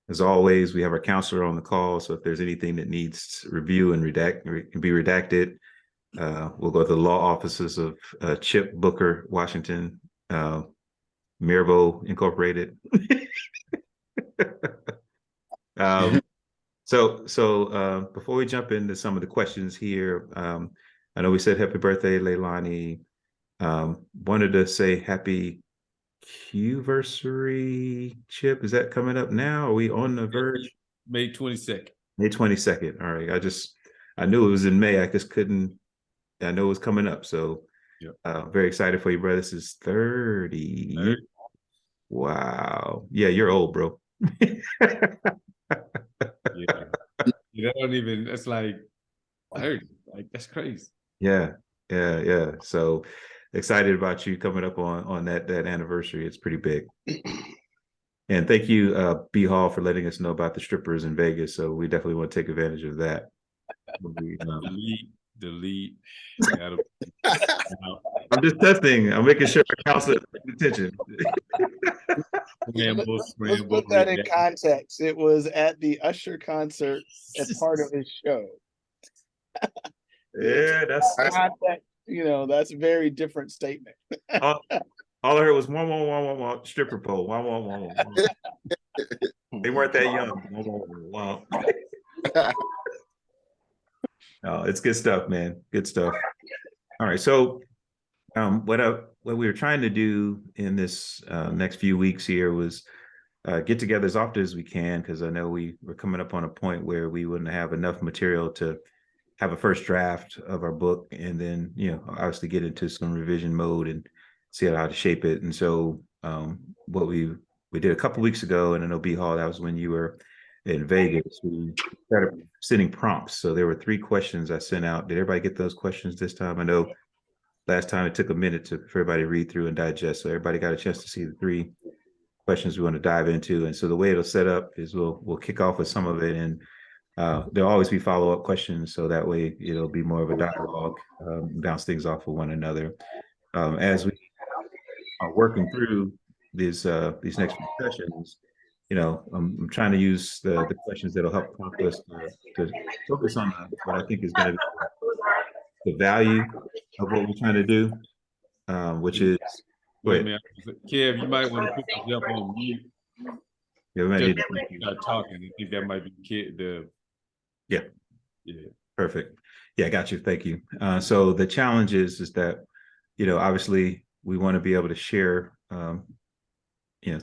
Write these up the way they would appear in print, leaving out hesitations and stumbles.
As always, we have our counselor on the call. So if there's anything that needs review and be redacted, we'll go to the law offices of Chip Booker, Washington, Mirbo Incorporated. So before we jump into some of the questions here, I know we said happy birthday, Leilani. Wanted to say happy Q-versary, Chip. Is that coming up now? Are we on the verge? May 22nd. May 22nd. All right. I knew it was in May. I just couldn't, I know it was coming up. So very excited for you, brother. This is 30. 30. Wow. Yeah, you're old, bro. Yeah. You don't even, it's like 30. Like, that's crazy. Yeah. So excited about you coming up on that anniversary. It's pretty big. And thank you, B Hall, for letting us know about the strippers in Vegas. So we definitely want to take advantage of that. Delete. I'm just testing. I'm making sure the counselor pays attention. Let's put that in context. It was at the Usher concert as part of his show. Yeah, that's context. That's a very different statement. all I heard was one stripper pole. One. They weren't that young. Wow. Oh, it's good stuff, man. Good stuff. All right. So what we were trying to do in this next few weeks here was get together as often as we can, because I know we're coming up on a point where we wouldn't have enough material to have a first draft of our book, and then obviously get into some revision mode and see how to shape it. And so what we did a couple weeks ago, and I know B Hall, that was when you were in Vegas, we started sending prompts. So there were 3 questions I sent out. Did everybody get those questions this time? I know last time it took a minute for everybody to read through and digest. So everybody got a chance to see the 3 questions we want to dive into. And so the way it'll set up is we'll kick off with some of it, and there'll always be follow-up questions. So that way it'll be more of a dialogue, bounce things off of one another. As we are working through these next few sessions, I'm trying to use the questions that'll help prompt us to focus on what I think is going to be the value of what we're trying to do, which is. Wait a minute, Kev, you might want to put the jump on mute. Yeah, we might need to start talking. I think that might be Yeah. Perfect. Yeah, I got you. Thank you. So the challenge is that, obviously we want to be able to share,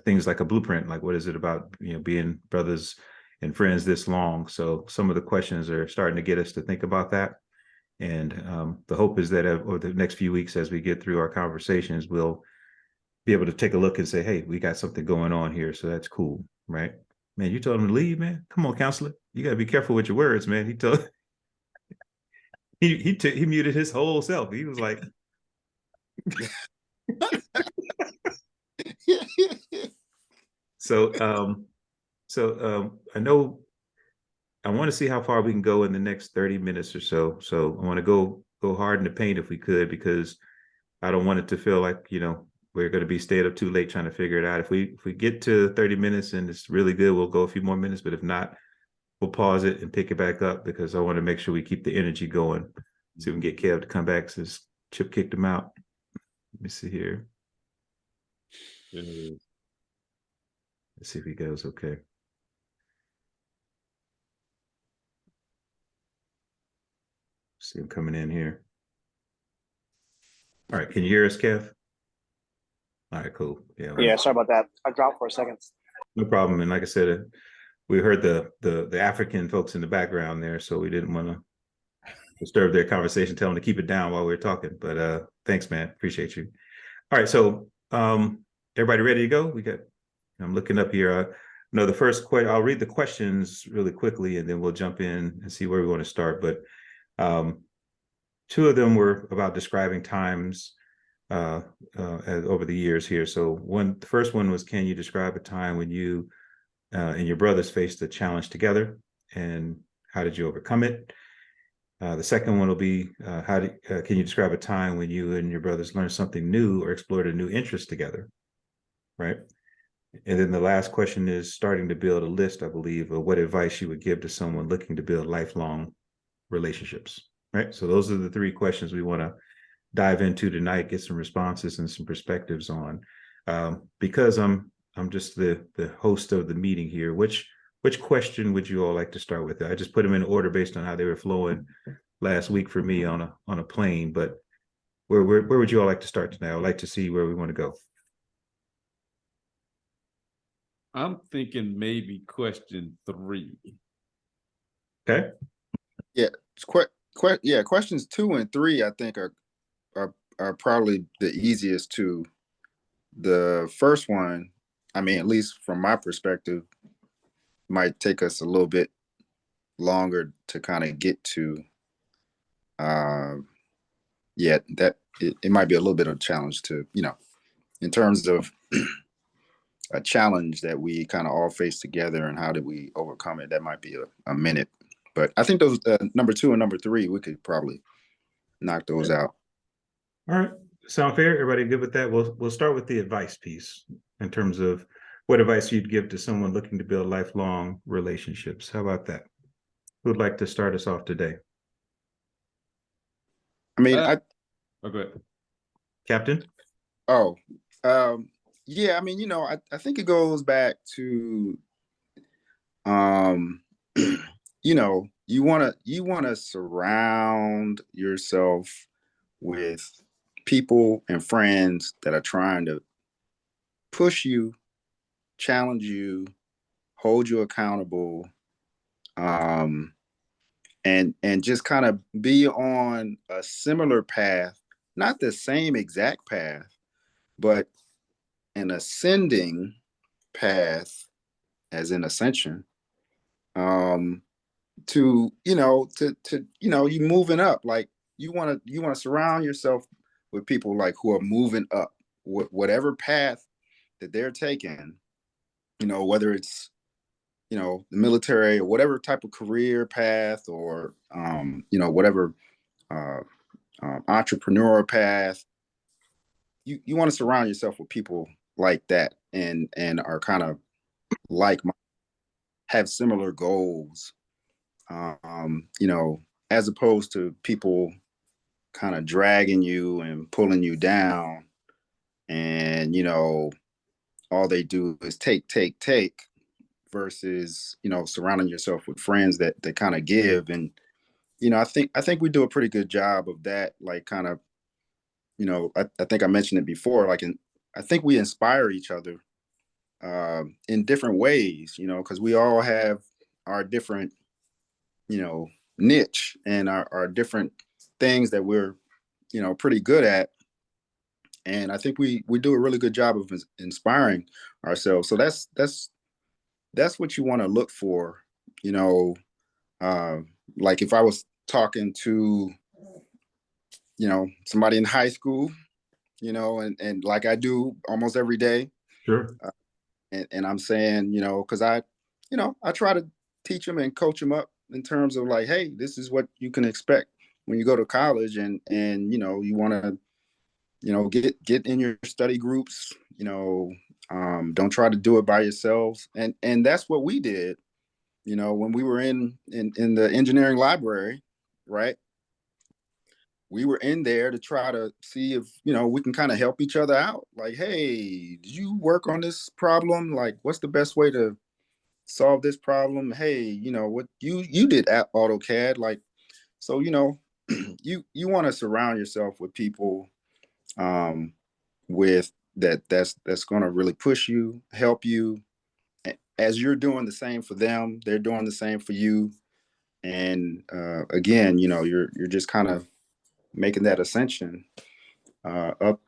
things like a blueprint, like what is it about, being brothers and friends this long. So some of the questions are starting to get us to think about that. And the hope is that over the next few weeks, as we get through our conversations, we'll be able to take a look and say, hey, we got something going on here. So that's cool, right? Man, you told him to leave, man. Come on, counselor. You got to be careful with your words, man. He told he muted his whole self. He was like, so I know I want to see how far we can go in the next 30 minutes or so. So I want to go hard in the paint if we could, because I don't want it to feel like, we're going to be stayed up too late trying to figure it out. If we get to 30 minutes and it's really good, we'll go a few more minutes. But if not, we'll pause it and pick it back up, because I want to make sure we keep the energy going. See if we can get Kev to come back since Chip kicked him out. Let me see here. Let's see if he goes okay. See him coming in here. All right, can you hear us, Kev? All right, cool. Yeah, sorry about that. I dropped for a second. No problem. And like I said, we heard the African folks in the background there, so we didn't want to disturb their conversation, tell them to keep it down while we were talking. But thanks, man. Appreciate you. All right, so everybody ready to go? I'm looking up here. The first question, I'll read the questions really quickly, and then we'll jump in and see where we want to start. But 2 of them were about describing times over the years here. So the first one was, can you describe a time when you and your brothers faced a challenge together, and how did you overcome it? The second one will be, can you describe a time when you and your brothers learned something new or explored a new interest together, right? And then the last question is starting to build a list, I believe, of what advice you would give to someone looking to build lifelong relationships, right? So those are the three questions we want to dive into tonight, get some responses and some perspectives on. Because I'm just the host of the meeting here. Which question would you all like to start with? I just put them in order based on how they were flowing last week for me on a plane. But where would you all like to start tonight? I'd like to see where we want to go. I'm thinking maybe question 3. Okay. Yeah, it's questions 2 and 3 I think are probably the easiest to. The first one, I mean, at least from my perspective, might take us a little bit longer to kind of get to. Yeah, that it might be a little bit of a challenge to, in terms of a challenge that we kind of all face together and how did we overcome it. That might be a minute, but I think those number 2 and number 3, we could probably knock those out. All right. Sound fair? Everybody good with that? We'll start with the advice piece in terms of what advice you'd give to someone looking to build lifelong relationships. How about that? Who'd like to start us off today? I mean, Oh, go ahead. Captain? Yeah, I mean, I think it goes back to, you want to surround yourself with people and friends that are trying to push you, challenge you, hold you accountable, and just kind of be on a similar path, not the same exact path, but an ascending path, as in ascension, to you moving up. Like you want to surround yourself with people like who are moving up, whatever path that they're taking, whether it's the military or whatever type of career path, or whatever entrepreneur path. You want to surround yourself with people like that, and are kind of like, have similar goals, as opposed to people kind of dragging you and pulling you down, and all they do is take, versus surrounding yourself with friends that kind of give. And I think we do a pretty good job of that, like kind of, I think I mentioned it before, like I think we inspire each other in different ways, because we all have our different niche and our different things that we're pretty good at. And I think we do a really good job of inspiring ourselves. So that's what you want to look for, like if I was talking to somebody in high school, and like I do almost every day. Sure. And I'm saying, because I try to teach them and coach them up in terms of like, hey, this is what you can expect when you go to college, and you want to get in your study groups. Don't try to do it by yourselves, and that's what we did. When we were in the engineering library, right? We were in there to try to see if we can kind of help each other out. Like, hey, did you work on this problem? Like, what's the best way to solve this problem? Hey, what you did at AutoCAD, like, so you want to surround yourself with people with that's going to really push you, help you, as you're doing the same for them, they're doing the same for you. And again, you're just kind of making that ascension up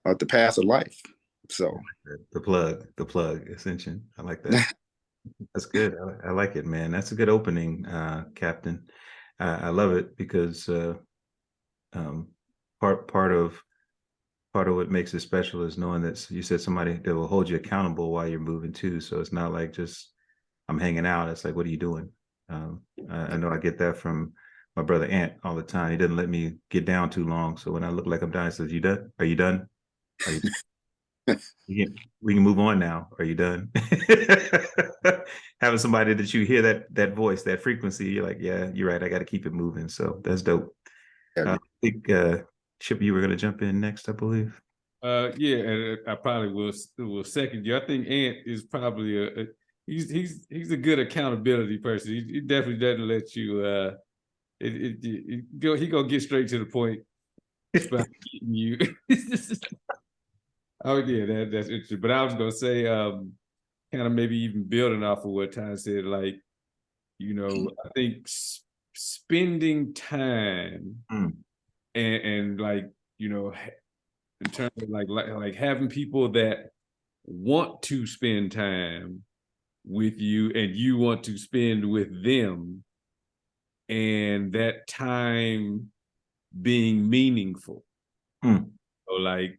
up the path of life. So The plug ascension. I like that. That's good. I like it, man. That's a good opening, Captain. I love it because part of what makes it special is knowing that you said somebody that will hold you accountable while you're moving too. So it's not like just I'm hanging out. It's like, what are you doing? I know I get that from my brother Ant all the time. He doesn't let me get down too long. So when I look like I'm done, he says, "You done? Are you done? Are you done?" We can move on now. Are you done? Having somebody that you hear that voice, that frequency, you're like, yeah, you're right. I got to keep it moving. So that's dope. Yeah. I think Chip, you were going to jump in next, I believe. Yeah, and I probably will second you. I think Ant is probably he's a good accountability person. He definitely doesn't let you he gonna get straight to the point about getting you. Oh yeah, that's interesting. But I was gonna say, kind of maybe even building off of what Ty said, like, I think spending time Mm, and like, in terms of like having people that want to spend time with you and you want to spend with them, and that time being meaningful. mm, So like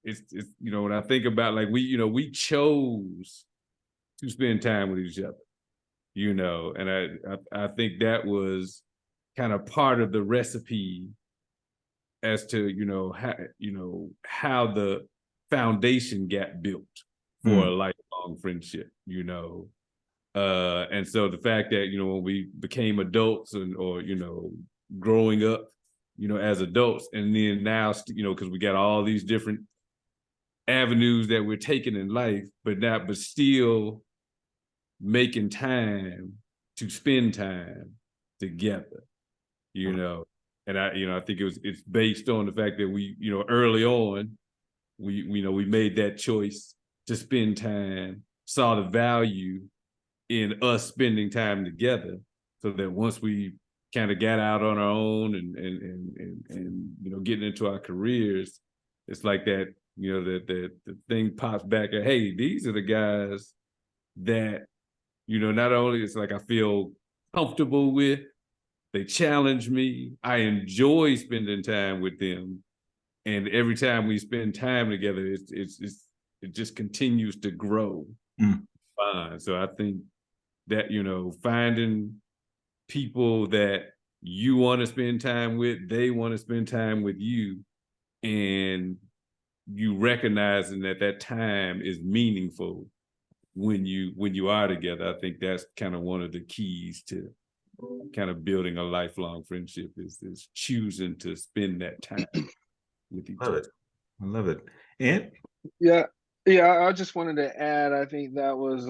it's when I think about, like, we chose to spend time with each other, and I think that was kind of part of the recipe as to how the foundation got built for a mm, lifelong friendship. And so the fact that when we became adults or growing up as adults, and then now because we got all these different avenues that we're taking in life, but still making time to spend time together, and I think it's based on the fact that we early on we made that choice to spend time, saw the value in us spending time together, so that once we kind of got out on our own and getting into our careers, it's like that, the thing pops back at, hey, these are the guys that not only it's like I feel comfortable with, they challenge me, I enjoy spending time with them, and every time we spend time together, it just continues to grow. mm. Fine. So I think that finding people that you want to spend time with, they want to spend time with you, and you recognizing that time is meaningful when you are together. I think that's kind of one of the keys to kind of building a lifelong friendship, is choosing to spend that time with each Love other. it. I love it. And Yeah. Yeah, I just wanted to add, I think that was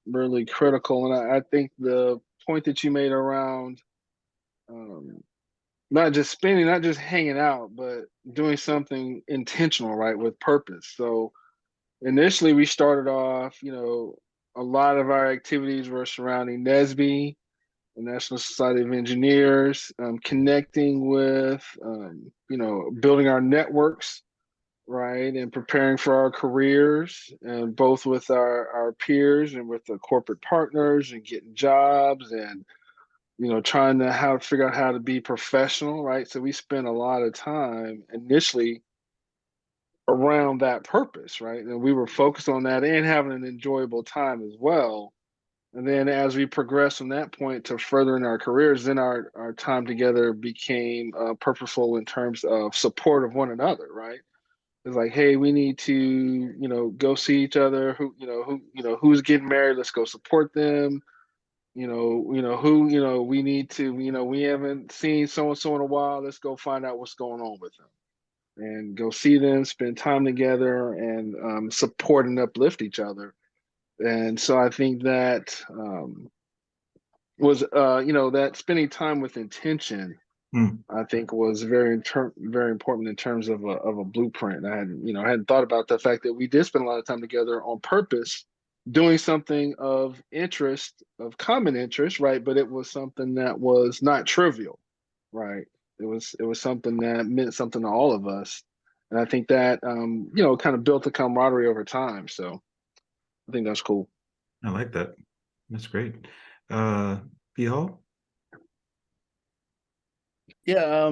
really critical. And I think the point that you made around um, not just spending, not just hanging out, but doing something intentional, right, with purpose. So initially we started off, a lot of our activities were surrounding NSBE, the National Society of Engineers, connecting with, building our networks, right, and preparing for our careers, and both with our peers and with the corporate partners, and getting jobs, and trying to figure out how to be professional, right? So we spent a lot of time initially around that purpose, right? And we were focused on that and having an enjoyable time as well. And then as we progressed from that point to furthering our careers, then our time together became purposeful in terms of support of one another, right? It's like, hey, we need to, go see each other. Who's getting married? Let's go support them. We need to, we haven't seen so and so in a while. Let's go find out what's going on with them and go see them, spend time together, and support and uplift each other. And so I think that was, that spending time with intention, mm, I think was very important in terms of a blueprint. I hadn't thought about the fact that we did spend a lot of time together on purpose, doing something of interest, of common interest, right? But it was something that was not trivial, right? It was something that meant something to all of us, and I think that kind of built a camaraderie over time. So I think that's cool. I like that. That's great. Uh, P Hall? Yeah,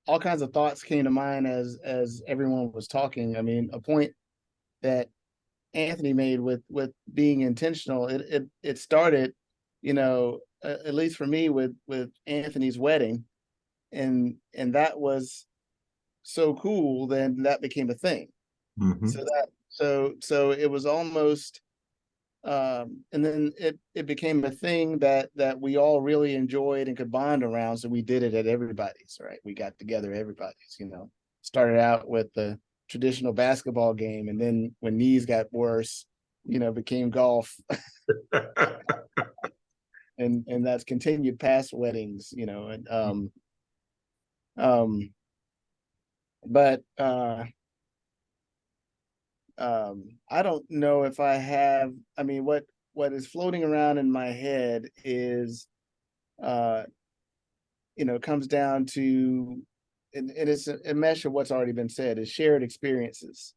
all kinds of thoughts came to mind as everyone was talking. I mean, a point that Anthony made with being intentional, it started, at least for me with Anthony's wedding, and that was so cool, then that became a thing. Mhm. So it was almost, and then it became a thing that we all really enjoyed and could bond around. So we did it at everybody's, right? We got together everybody's, started out with the traditional basketball game, and then when knees got worse, became golf. and that's continued past weddings, and but I don't know if I have. I mean, what is floating around in my head is, comes down to, and it's a mesh of what's already been said, is shared experiences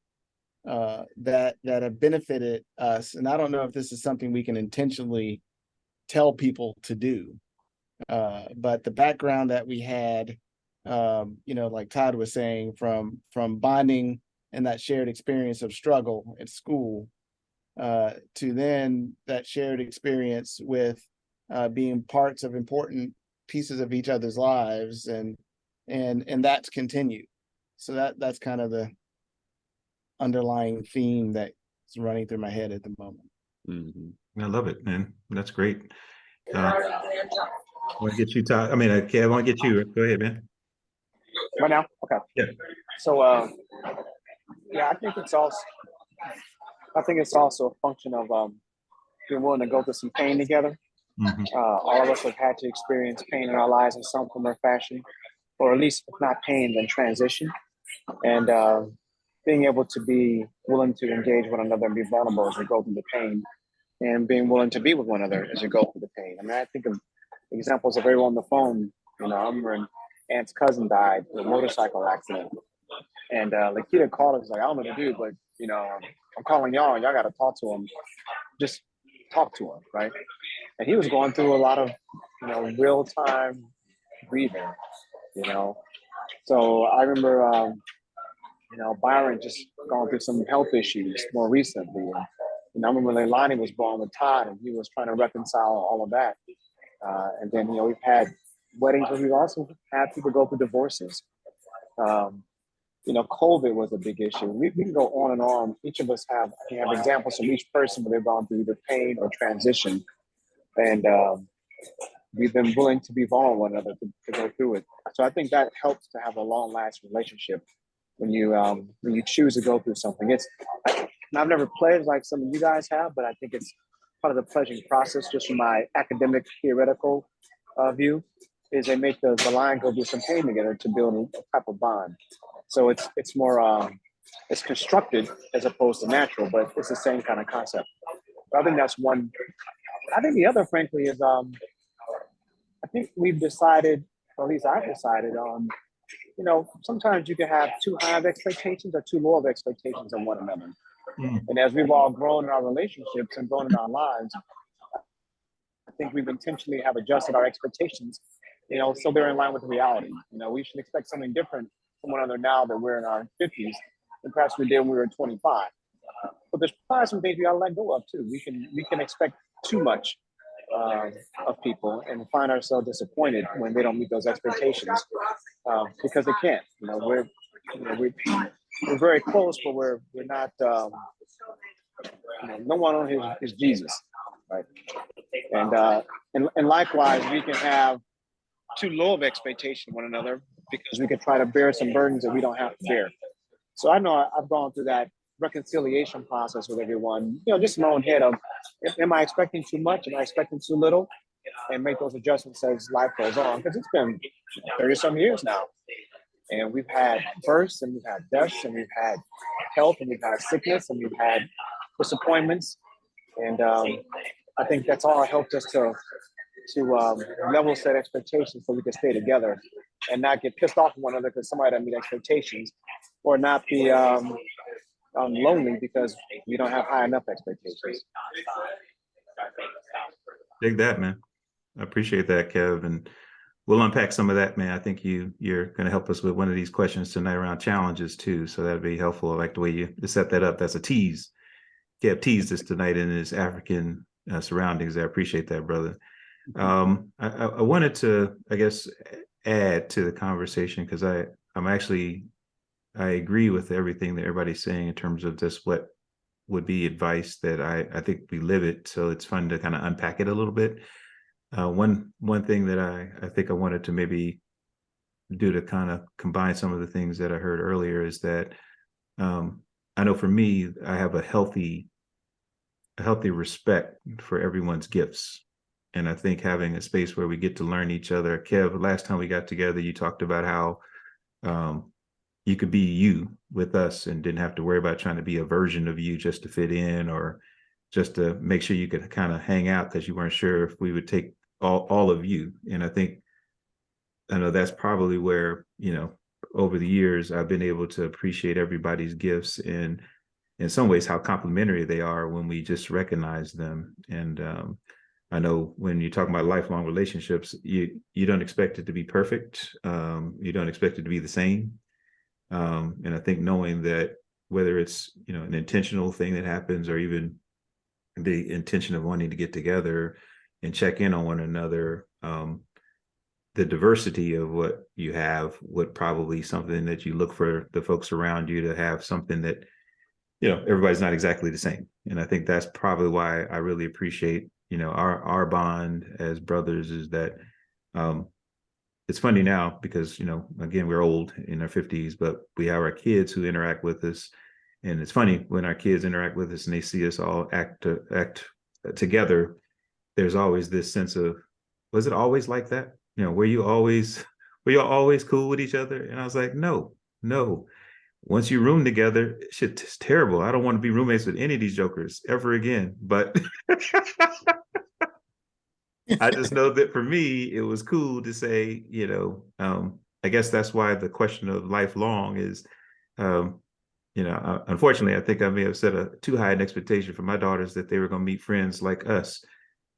that have benefited us. And I don't know if this is something we can intentionally tell people to do, but the background that we had, like Todd was saying, from bonding and that shared experience of struggle at school, to then that shared experience with being parts of important pieces of each other's lives, and that's continued. So that's kind of the underlying theme that's running through my head at the moment. Mm-hmm. I love it, man. That's great. I want to get you, Todd. I mean, okay, I want to get you. Go ahead, man. Right now? Okay. Yeah. So, yeah, I think it's also a function of being willing to go through some pain together. Mhm. All of us have had to experience pain in our lives in some form or fashion, or at least if not pain, then transition. And being able to be willing to engage one another and be vulnerable as we go through the pain, and being willing to be with one another as you go through the pain. I mean, I think of examples of everyone on the phone. I remember when Aunt's cousin died in a motorcycle accident. And Lakita called us, like, I don't know what to do, but, I'm calling y'all. Y'all got to talk to him. Just talk to him, right? And he was going through a lot of, real-time grieving, So I remember, Byron just going through some health issues more recently. And I remember Leilani was born with Todd, and he was trying to reconcile all of that. And then, we've had weddings, but we've also had people go through divorces. COVID was a big issue. We can go on and on. Each of us have examples from each person where they've gone through either pain or transition. And we've been willing to be vulnerable with one another to go through it. So I think that helps to have a long-lasting relationship when you choose to go through something. I've never pledged like some of you guys have, but I think it's part of the pledging process, just from my academic theoretical view, is they make the line go through some pain together to build a type of bond. So it's more it's constructed as opposed to natural, but it's the same kind of concept. So I think that's one. I think the other, frankly, is I think we've decided, or at least I've decided on, sometimes you can have too high of expectations or too low of expectations of one another. And as we've all grown in our relationships and grown in our lives, I think we've intentionally have adjusted our expectations, so they're in line with reality. We should expect something different from one another now that we're in our 50s than perhaps we did when we were 25. But there's probably some things we gotta let go of too. We can expect too much of people and find ourselves disappointed when they don't meet those expectations, because they can't. We're very close, but we're not. No one on here is Jesus, right? And likewise, we can have too low of expectation of one another because we could try to bear some burdens that we don't have to bear. So I know I've gone through that reconciliation process with everyone, just in my own head of, am I expecting too much? Am I expecting too little? And make those adjustments as life goes on. Because it's been 30-some years now. And we've had births, and we've had deaths, and we've had health, and we've had sickness, and we've had disappointments. And I think that's all helped us to level set expectations so we can stay together and not get pissed off at one another because somebody doesn't meet expectations, or not be lonely because we don't have high enough expectations. Dig that, man. I appreciate that, Kev. And we'll unpack some of that, man. I think you're going to help us with one of these questions tonight around challenges too. So that'd be helpful. I like the way you set that up. That's a tease. Kev teased us tonight in his African surroundings. I appreciate that, brother. I wanted to, I guess, add to the conversation because I'm actually I agree with everything that everybody's saying in terms of just what would be advice that I think we live it. So it's fun to kind of unpack it a little bit. One thing that I think I wanted to maybe do to kind of combine some of the things that I heard earlier is that I know for me, I have a healthy respect for everyone's gifts. And I think having a space where we get to learn each other. Kev, last time we got together, you talked about how you could be you with us and didn't have to worry about trying to be a version of you just to fit in or just to make sure you could kind of hang out because you weren't sure if we would take all of you. And I know that's probably where, over the years, I've been able to appreciate everybody's gifts and in some ways how complementary they are when we just recognize them. And I know when you're talking about lifelong relationships, you don't expect it to be perfect. You don't expect it to be the same. And I think knowing that whether it's, an intentional thing that happens or even the intention of wanting to get together and check in on one another, the diversity of what you have would probably something that you look for the folks around you to have something that, everybody's not exactly the same. And I think that's probably why I really appreciate, our bond as brothers is that it's funny now because, again, we're old in our 50s, but we have our kids who interact with us. And it's funny when our kids interact with us and they see us all act together, there's always this sense of, was it always like that? Were you always cool with each other? And I was like, no. Once you room together, shit is terrible. I don't want to be roommates with any of these jokers ever again. But I just know that for me, it was cool to say, I guess that's why the question of lifelong is, unfortunately, I think I may have set a too high an expectation for my daughters that they were going to meet friends like us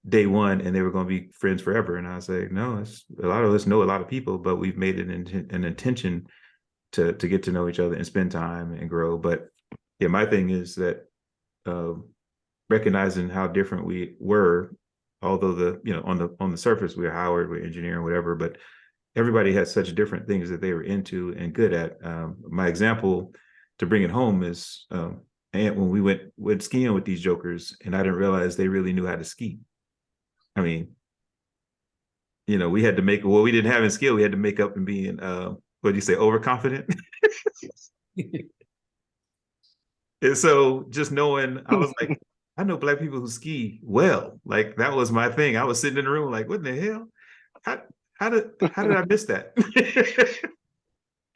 day one and they were going to be friends forever. And I was like, no, a lot of us know a lot of people, but we've made it an intention to get to know each other and spend time and grow. But yeah, my thing is that recognizing how different we were, although on the surface we're Howard, we're engineering, whatever, but everybody had such different things that they were into and good at. My example to bring it home is and when we went skiing with these jokers, and I didn't realize they really knew how to ski. I mean, we had to we didn't have in skill, we had to make up and being what do you say, overconfident? And so just knowing, I was like, I know Black people who ski well. Like that was my thing. I was sitting in the room like, what the hell? How did I miss that?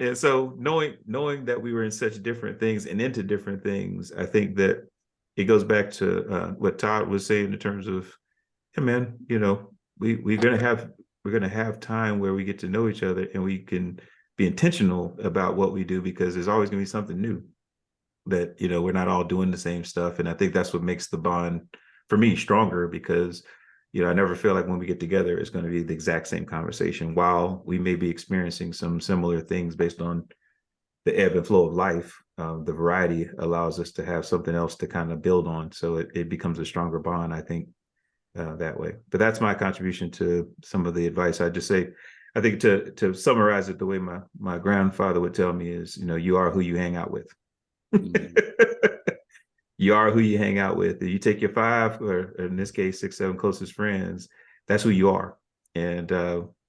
And so knowing that we were in such different things and into different things, I think that it goes back to what Todd was saying in terms of, hey man, we're gonna have time where we get to know each other and we can be intentional about what we do because there's always gonna be something new that we're not all doing the same stuff. And I think that's what makes the bond for me stronger because I never feel like when we get together it's going to be the exact same conversation while we may be experiencing some similar things based on the ebb and flow of life. The variety allows us to have something else to kind of build on, so it becomes a stronger bond, I think, that way. But that's my contribution to some of the advice. I just say, I think to summarize it the way my grandfather would tell me is, you are who you hang out with. Mm-hmm. You are who you hang out with. You take your 5, or in this case, 6, 7 closest friends. That's who you are. And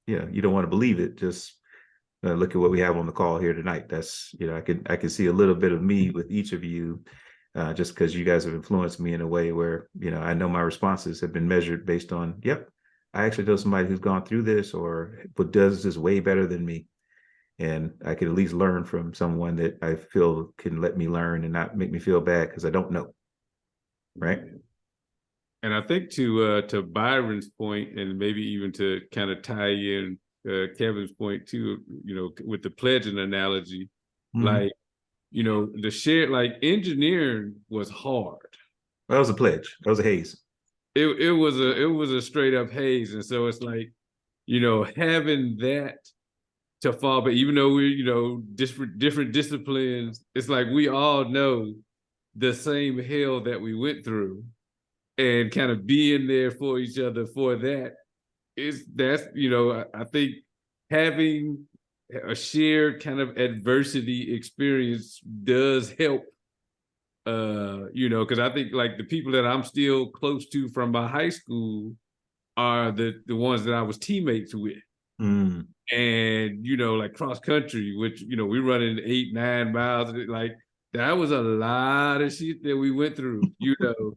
you don't want to believe it. Just look at what we have on the call here tonight. That's I can see a little bit of me with each of you, just because you guys have influenced me in a way where I know my responses have been measured based on, yep, I actually know somebody who's gone through this or does this way better than me. And I could at least learn from someone that I feel can let me learn and not make me feel bad because I don't know. Right. And I think to Byron's point, and maybe even to kind of tie in Kevin's point too, with the pledging analogy, mm-hmm. Like, the shared, like engineering was hard. That was a pledge. That was a haze. It was a straight up haze. And so it's like, having that to fall, but even though we're, different disciplines, it's like we all know the same hell that we went through, and kind of being there for each other for that that's I think having a shared kind of adversity experience does help. You know, because I think like the people that I'm still close to from my high school are the ones that I was teammates with. Mm. And you know, like cross country, which you know, we running 8-9 miles, like that was a lot of shit that we went through, you know,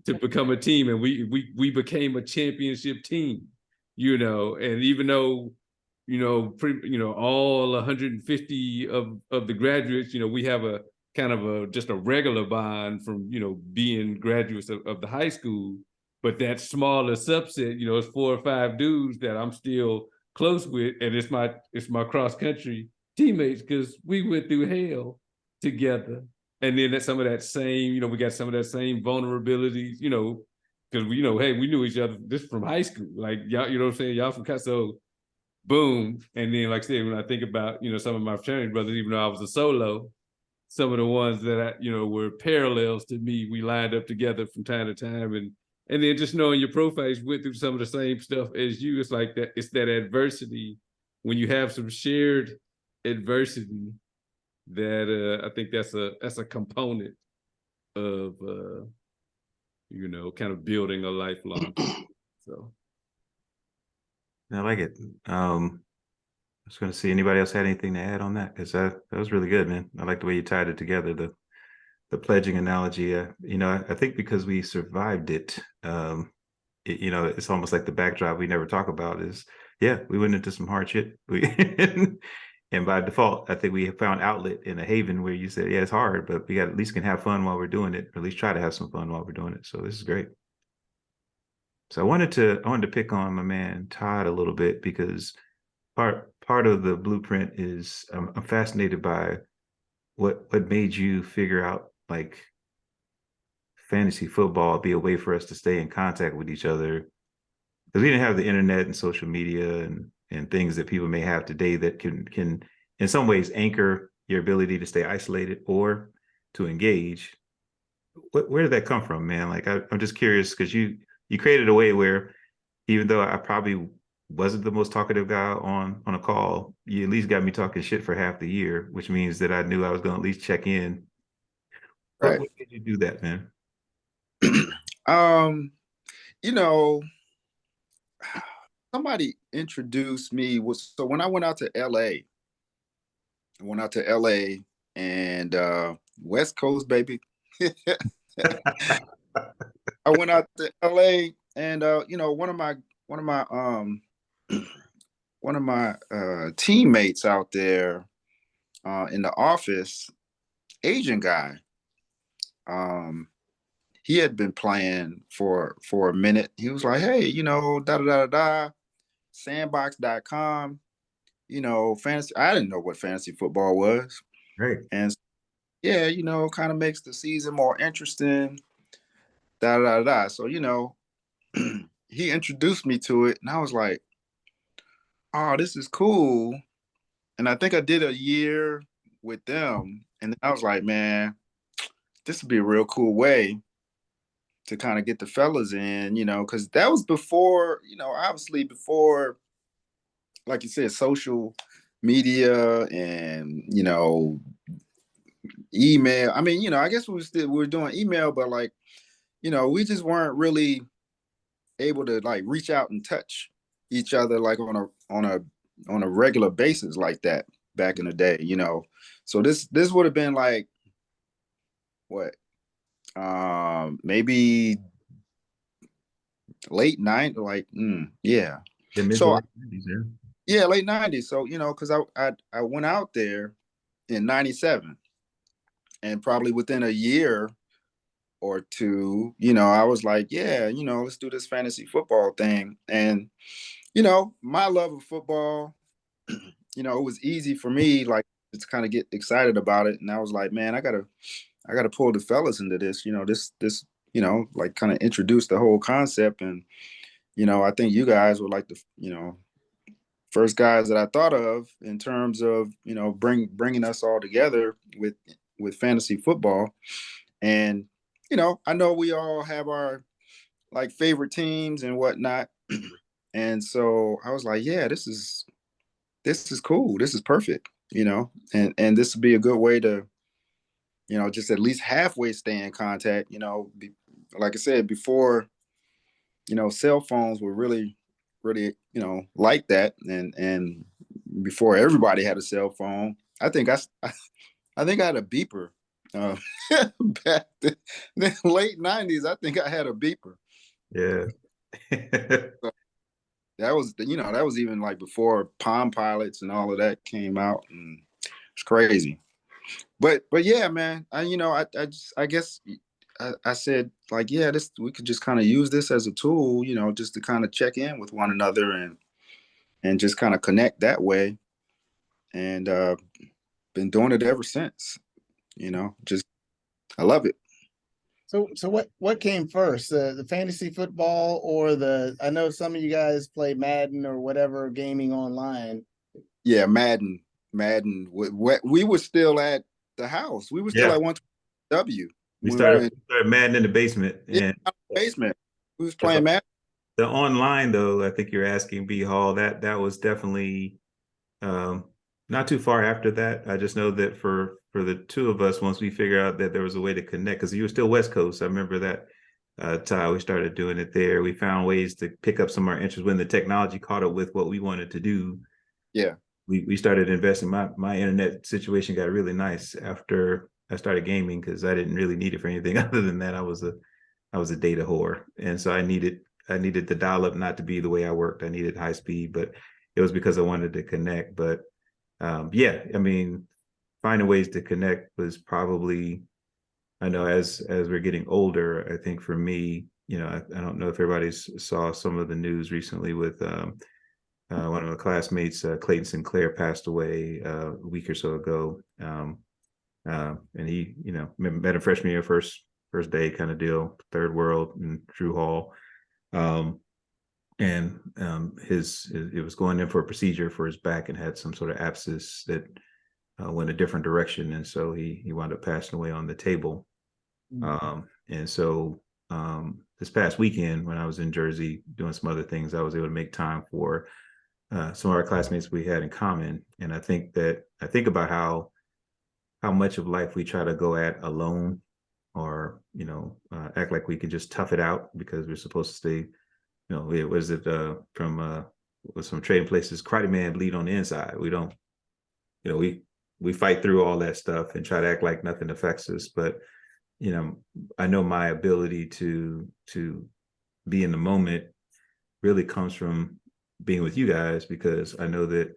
to become a team, and we became a championship team, you know, and even though you know, all 150 of the graduates, you know, we have a kind of a just a regular bond from you know being graduates of the high school, but that smaller subset, you know, it's 4 or 5 dudes that I'm still close with, and it's my cross country teammates because we went through hell together, and then that some of that same, you know, we got some of that same vulnerabilities, you know, because we, you know, hey, we knew each other this from high school, like y'all, you know what I'm saying, y'all from so boom, and then like I said, when I think about you know some of my fraternity brothers, even though I was a solo, some of the ones that I, you know, were parallels to me, we lined up together from time to time, and then just knowing your profiles went through some of the same stuff as you, it's like that, it's that adversity when you have some shared adversity that I think that's a component of you know, kind of building a lifelong. So I like it. I was going to see anybody else had anything to add on that, because that was really good, man. I like the way you tied it together, the pledging analogy. You know, I think because we survived it, you know, it's almost like the backdrop we never talk about is, yeah, we went into some hard shit. And by default, I think we found outlet in a haven where you said, yeah, it's hard, but we got at least can have fun while we're doing it, or at least try to have some fun while we're doing it. So this is great. So I wanted to pick on my man Todd a little bit, because part of the blueprint is I'm fascinated by what made you figure out like fantasy football be a way for us to stay in contact with each other, because we didn't have the internet and social media and things that people may have today that can in some ways anchor your ability to stay isolated or to engage. Where did that come from, man? Like I'm just curious, because you created a way where, even though I probably wasn't the most talkative guy on a call, you at least got me talking shit for half the year, which means that I knew I was going to at least check in. Right. What made you do that, man? You know, somebody introduced me so when I went out to LA, and West Coast, baby. I went out to LA, and you know, one of my teammates out there in the office, Asian guy, he had been playing for a minute. He was like, hey, you know, da da da da, sandbox.com, you know, fantasy. I didn't know what fantasy football was. Right. And yeah, you know, kind of makes the season more interesting. Da da da. So, you know, he introduced me to it, and I was like, oh, this is cool. And I think I did a year with them. And I was like, man, this would be a real cool way to kind of get the fellas in, you know, because that was before, you know, obviously before, like you said, social media and, you know, email. I mean, you know, I guess we were doing email, but like, you know, we just weren't really able to like reach out and touch each other like on a regular basis like that back in the day, you know. So this would have been like what, maybe late 90s, like yeah. Yeah, mid to So late 90s, yeah. yeah, late 90s. So, you know, because I went out there in 97, and probably within a year or two, you know, I was like, yeah, you know, let's do this fantasy football thing. And, you know, my love of football, you know, it was easy for me, like, to kind of get excited about it. And I was like, man, I gotta pull the fellas into this, you know, this, you know, like kind of introduce the whole concept. And, you know, I think you guys were like the, you know, first guys that I thought of in terms of, you know, bringing us all together with fantasy football. And, you know, I know we all have our like favorite teams and whatnot. And so I was like, yeah, this is this is cool. This is perfect, and this would be a good way to, just at least halfway stay in contact, like I said, before, cell phones were really, really, like that. And before everybody had a cell phone, I think I think I had a beeper. Uh, back the late 90s, I think I had a beeper. Yeah. So that was even like before Palm Pilots and all of that came out, and it's crazy. But yeah, man, I guess I said, like, yeah, this, we could just kind of use this as a tool, just to kind of check in with one another and just kind of connect that way. And been doing it ever since. Just I love it. So what came first, the fantasy football or the? I know some of you guys play Madden or whatever gaming online. Yeah, Madden. We were still at the house. We were still Yeah. at 1W We when we were started Madden in the basement, and the basement. We was playing Madden. the online, though, I think you're asking, B Hall, that was definitely not too far after that. I just know that for the two of us, once we figured out that there was a way to connect, because you were still West Coast, I remember that, Ty, we started doing it there. We found ways to pick up some of our interests when the technology caught up with what we wanted to do. Yeah. We started investing. My internet situation got really nice after I started gaming, because I didn't really need it for anything other than that. I was a data whore, and so I needed the dial up not to be the way I worked. I needed high speed, but it was because I wanted to connect. But yeah, I mean, finding ways to connect was probably, I know as we're getting older, I think for me, I don't know if everybody's saw some of the news recently with one of my classmates, Clayton Sinclair, passed away a week or so ago. And he, met him freshman year, first day kind of deal, third world in Drew Hall. And it was going in for a procedure for his back and had some sort of abscess that went a different direction. And so he wound up passing away on the table. And so this past weekend, when I was in Jersey doing some other things, I was able to make time for some of our classmates we had in common. And I think about how much of life we try to go at alone, or act like we can just tough it out because we're supposed to stay. Was it from some trading places? Karate Man bleed on the inside. We don't. We fight through all that stuff and try to act like nothing affects us. But I know my ability to be in the moment really comes from being with you guys, because I know that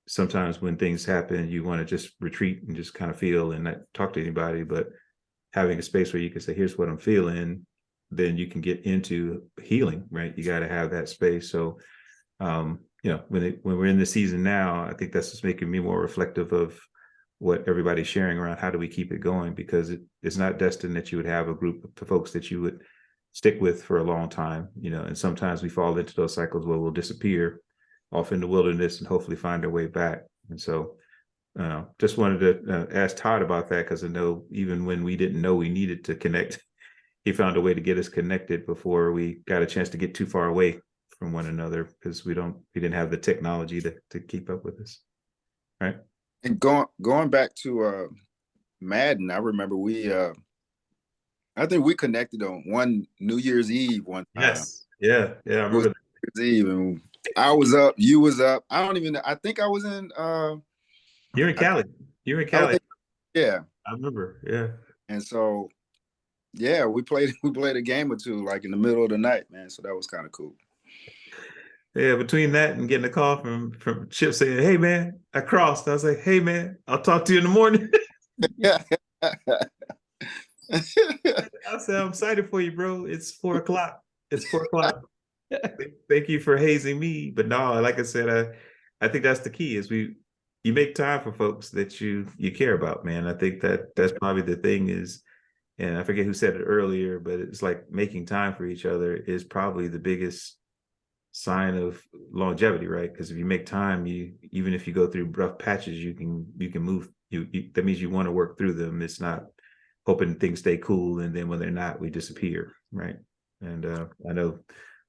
sometimes when things happen, you want to just retreat and just kind of feel and not talk to anybody. But having a space where you can say, here's what I'm feeling, then you can get into healing, right? You got to have that space. So, when we're in the season now, I think that's just making me more reflective of what everybody's sharing around. How do we keep it going? Because it's not destined that you would have a group of folks that you would stick with for a long time, and sometimes we fall into those cycles where we'll disappear off in the wilderness and hopefully find our way back. And so just wanted to ask Todd about that, because I know even when we didn't know we needed to connect, he found a way to get us connected before we got a chance to get too far away from one another, because we didn't have the technology to keep up with us. Right. And going back to Madden, I remember I think we connected on one New Year's Eve one time. Yes. Yeah. I remember New Year's Eve, and I was up, you was up. I think I was in you're in Cali. You're in Cali. Yeah. I remember. Yeah. And so yeah, we played a game or two like in the middle of the night, man. So that was kind of cool. Yeah, between that and getting a call from Chip saying, "Hey man, I crossed." I was like, "Hey man, I'll talk to you in the morning." Yeah. I said, "I'm excited for you, bro. It's 4:00. It's 4:00. Thank you for hazing me." But no, like I said, I think that's the key, is you make time for folks that you care about, man. I think that's probably the thing is, and I forget who said it earlier, but it's like making time for each other is probably the biggest sign of longevity, right? Because if you make time, even if you go through rough patches, you can move. That means you want to work through them. It's not hoping things stay cool and then when they're not, we disappear, right? And I know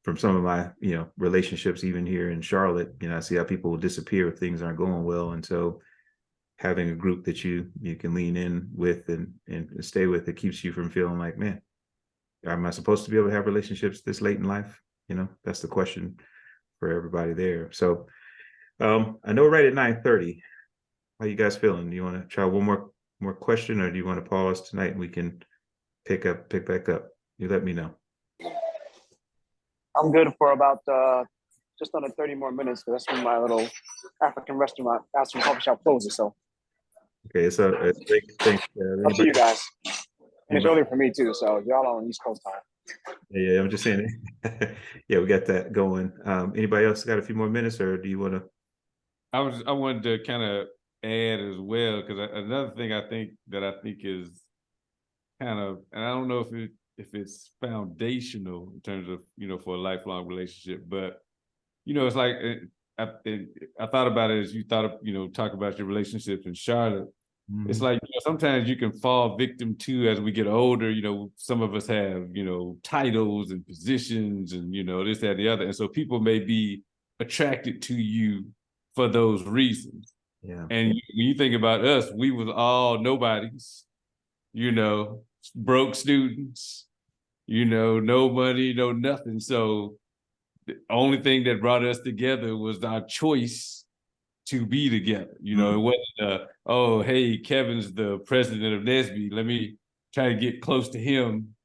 from some of my, relationships, even here in Charlotte, I see how people will disappear if things aren't going well. And so having a group that you can lean in with and stay with, it keeps you from feeling like, man, am I supposed to be able to have relationships this late in life? That's the question for everybody there. So I know we're right at 9:30. How you guys feeling? Do you want to try one more question, or do you want to pause tonight and we can pick back up? You let me know. I'm good for about just under 30 more minutes. That's when my little African coffee shop closes. So Okay, so thanks. up to you guys. And it's early for me too, so y'all are on East Coast time. Yeah, I'm just saying. Yeah, we got that going. Anybody else got a few more minutes, or do you want to? I wanted to kind of add as well, because another thing I think is kind of, and I don't know if it's foundational in terms of for a lifelong relationship, but it's like I thought about it as you thought of talk about your relationships in Charlotte. It's like sometimes you can fall victim to, as we get older, some of us have titles and positions and this, that, and the other, and so people may be attracted to you for those reasons. Yeah. And when you think about us, we was all nobodies, broke students, no money, no nothing. So the only thing that brought us together was our choice to be together. It wasn't oh, hey, Kevin's the president of NSBE, let me try to get close to him.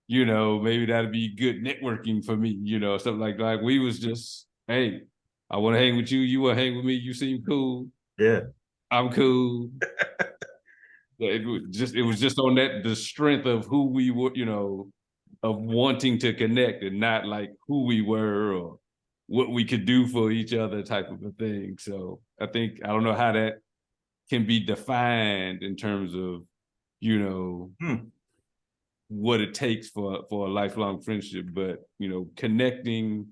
Maybe that'd be good networking for me, something like that. We was just, hey, I want to hang with you. You want to hang with me? You seem cool. Yeah. I'm cool. It was just on the strength of who we were, of wanting to connect, and not like who we were or what we could do for each other type of a thing. So I don't know how that can be defined in terms of, what it takes for a lifelong friendship, but, connecting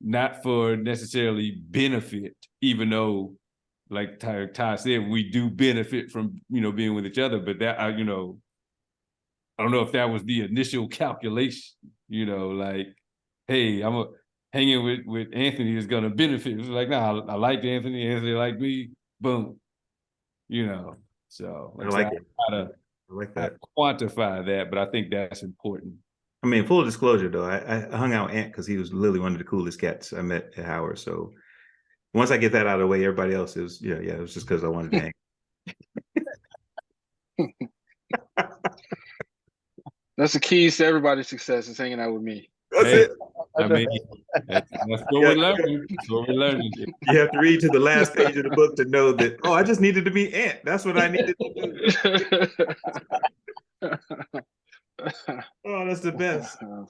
not for necessarily benefit, even though, like Ty said, we do benefit from, being with each other, but that, I don't know if that was the initial calculation, like, hey, hanging with Anthony is going to benefit. It was like, nah, I like Anthony like me, boom, so I like it. I like that. Quantify that, but I think that's important. I mean, full disclosure though, I hung out with Ant because he was literally one of the coolest cats I met at Howard. So once I get that out of the way, everybody else is, it was just because I wanted to hang. That's the keys to everybody's success, is hanging out with me. That's it. I mean, that's what we're learning. That's what we're learning. You have to read to the last page of the book to know that, oh, I just needed to meet Ant. That's what I needed to do. Oh, that's the best. Oh,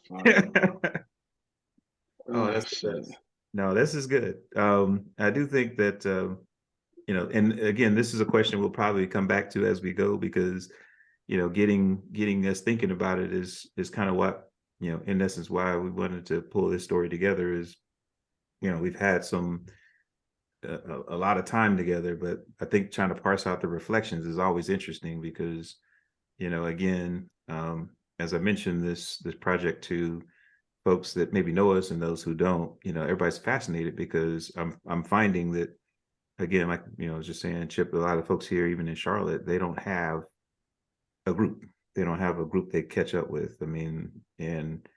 that's the best. No, this is good. I do think that, and again, this is a question we'll probably come back to as we go, because, getting us thinking about it is kind of what, in essence, why we wanted to pull this story together is, we've had a lot of time together, but I think trying to parse out the reflections is always interesting because, again, as I mentioned, this project to folks that maybe know us and those who don't, everybody's fascinated because I'm finding that, again, like, I was just saying, Chip, a lot of folks here, even in Charlotte, they don't have a group. They don't have a group they catch up with. I mean, and,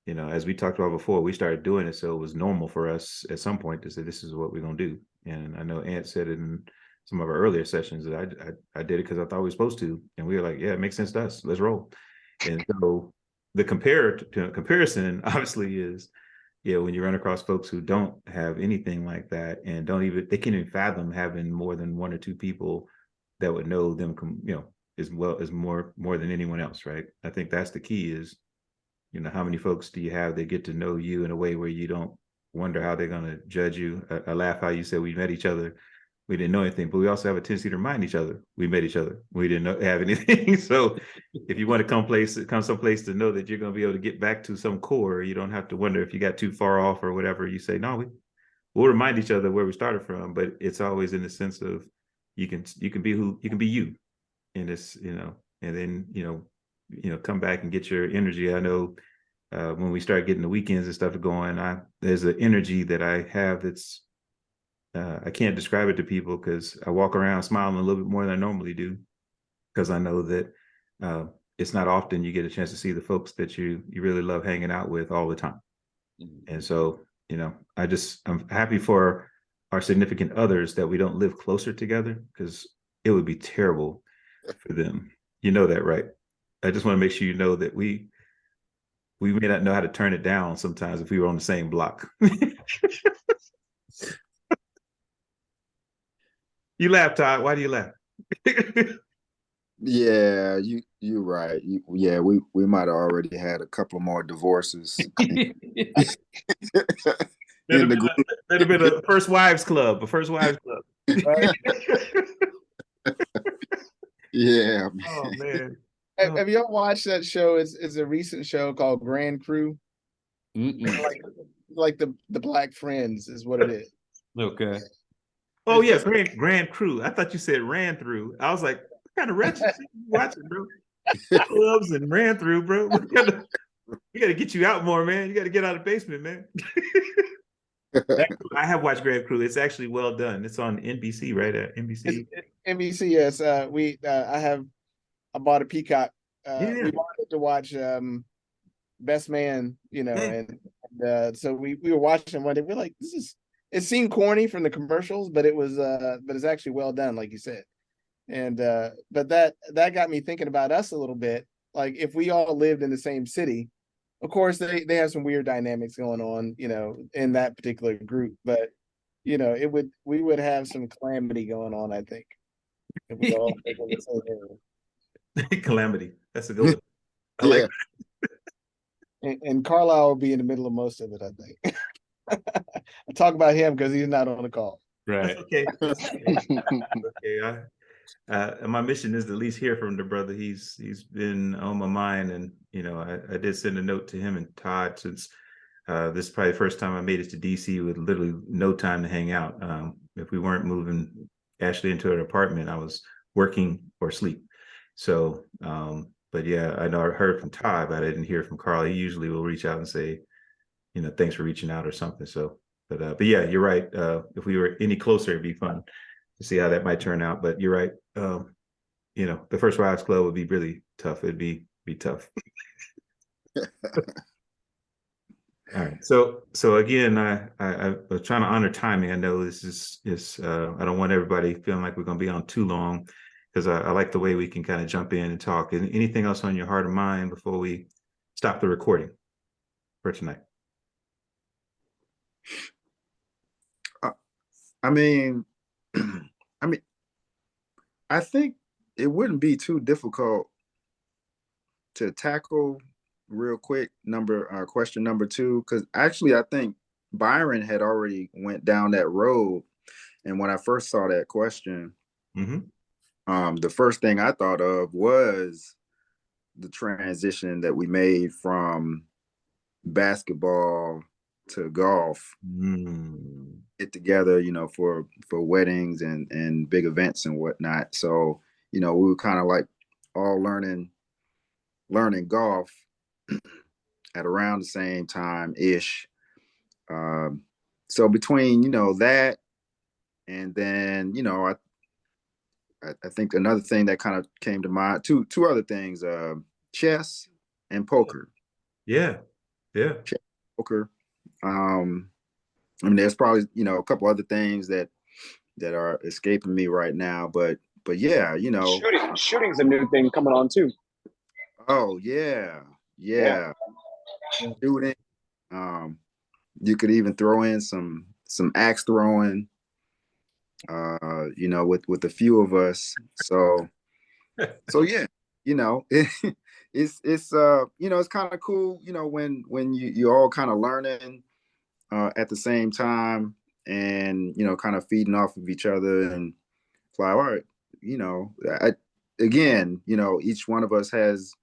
as we talked about before, we started doing it. So it was normal for us at some point to say, this is what we're going to do. And I know Ant said it in some of our earlier sessions that I did it because I thought we were supposed to. And we were like, yeah, it makes sense to us. Let's roll. And so the comparison obviously is, when you run across folks who don't have anything like that and they can't even fathom having more than one or two people that would know them, as well as more than anyone else, right? I think that's the key is, how many folks do you have that get to know you in a way where you don't wonder how they're going to judge you? I laugh how you said we met each other. We didn't know anything, but we also have a tendency to remind each other. We met each other. We didn't have anything. So if you want to come someplace to know that you're going to be able to get back to some core, you don't have to wonder if you got too far off or whatever. You say, no, we'll remind each other where we started from, but it's always in the sense of you can be you in this, and then, come back and get your energy. I know when we start getting the weekends and stuff going, there's an energy that I have that's I can't describe it to people because I walk around smiling a little bit more than I normally do, because I know that it's not often you get a chance to see the folks that you really love hanging out with all the time. And so, I'm happy for our significant others that we don't live closer together, because it would be terrible for them. You know that, right? I just want to make sure you know that we may not know how to turn it down sometimes if we were on the same block. You laugh, Todd. Why do you laugh? Yeah, you're right. Yeah, we might have already had a couple more divorces in the group. That'd have been a first wives club, Right? Yeah. Oh man. Have y'all watched that show? It's a recent show called Grand Crew. Like the Black Friends is what it is. Okay. Oh yeah, Grand Crew. I thought you said ran through. I was like, what kind of wretched shit you watching, bro? Clubs and ran through, bro. We gotta get you out more, man. You gotta get out of the basement, man. I have watched Grand Crew. It's actually well done. It's on NBC, right? At NBC. NBC, yes. I bought a Peacock. Yeah. We wanted to watch Best Man, Yeah. and so we were watching one day. We're like, it seemed corny from the commercials, but it's actually well done, like you said. And but that got me thinking about us a little bit. Like, if we all lived in the same city, of course they have some weird dynamics going on, in that particular group, but we would have some calamity going on, I think, if we all lived in the same area. Calamity. That's a good one. I Yeah. like And Carlisle will be in the middle of most of it, I think. I talk about him because he's not on the call. Right. That's okay. That's okay. My mission is to at least hear from the brother. He's been on my mind, and I did send a note to him and Todd, since this is probably the first time I made it to DC with literally no time to hang out. If we weren't moving Ashley into an apartment, I was working or sleep. So, but yeah, I know I heard from Todd, but I didn't hear from Carl. He usually will reach out and say, thanks for reaching out or something. So, but yeah, you're right. If we were any closer, it'd be fun to see how that might turn out. But you're right. The First Wives Club would be really tough. It'd be tough. All right. So again, I was trying to honor timing. I know this is I don't want everybody feeling like we're going to be on too long, because I like the way we can kind of jump in and talk. And anything else on your heart or mind before we stop the recording for tonight? I mean, I think it wouldn't be too difficult to tackle real quick question number 2, because actually I think Byron had already went down that road. And when I first saw that question, the first thing I thought of was the transition that we made from basketball to golf. Get together, for weddings and big events and whatnot. So, we were kind of like all learning golf at around the same time ish. So between that, and then I think another thing that kind of came to mind, two other things, chess and poker. Yeah. Chess, poker. There's probably a couple other things that are escaping me right now, but yeah, shooting's a new thing coming on too. Oh yeah. Shooting. You could even throw in some axe throwing. With a few of us. So yeah, it's it's kind of cool, when you all kind of learning at the same time, and kind of feeding off of each other, and it's like, all right, again, each one of us has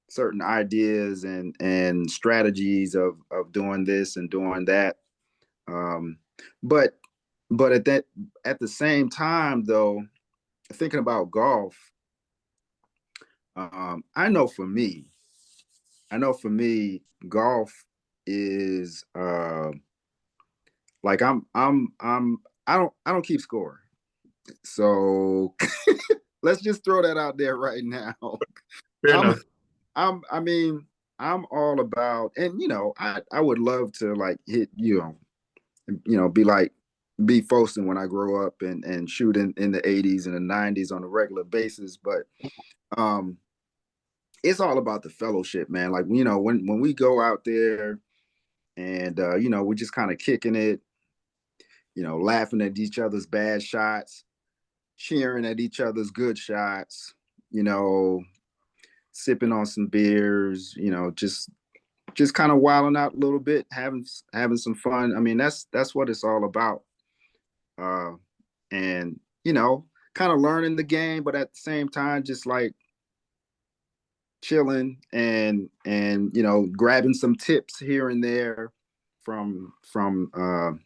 certain ideas and strategies of doing this and doing that. But at the same time, though, thinking about golf, I know for me, I know for me, golf is like I don't keep score. So let's just throw that out there right now. Fair I'm enough. I mean, I'm all about, and I would love to like hit, be Folston when I grow up and shoot in the 80s and the 90s on a regular basis. But um it's all about the fellowship, man. Like, when we go out there and we're just kind of kicking it, laughing at each other's bad shots, cheering at each other's good shots, you know, sipping on some beers, just kind of wilding out a little bit, having some fun. I mean, that's what it's all about. Uh, and kind of learning the game, but at the same time, just like chilling and grabbing some tips here and there from the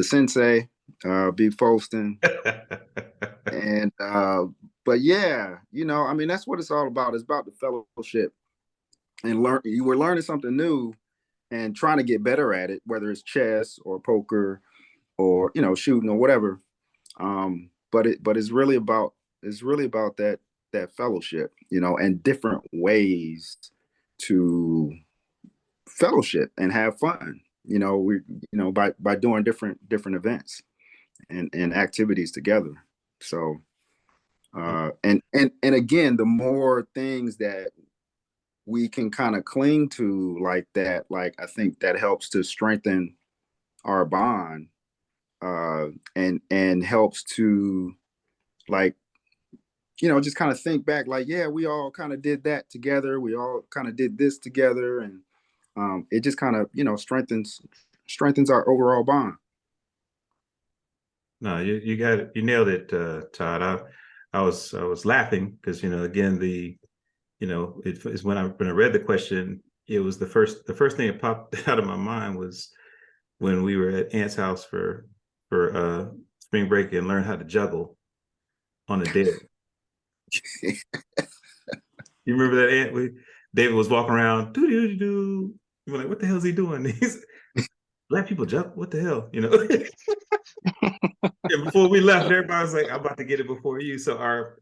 sensei, Big Folston. And but yeah, I mean, that's what it's all about. It's about the fellowship and you were learning something new and trying to get better at it, whether it's chess or poker or shooting or whatever. But it's really about that fellowship, and different ways to fellowship and have fun. By doing different events and activities together. So and again, the more things that we can kind of cling to like that, like I think that helps to strengthen our bond, and helps to, like, just kind of think back, like, yeah, we all kind of did that together, we all kind of did this together, and it just kind of strengthens our overall bond. No, you got it. You nailed it, Todd. I was laughing because again, it is when I read the question, it was the first thing that popped out of my mind was when we were at Ant's house for spring break and learned how to juggle on a dare. You remember that, Ant? David was walking around, doo doo doo doo. You were like, what the hell is he doing? He's black people juggle. What the hell? Yeah, before we left, everybody was like, I'm about to get it before you. So our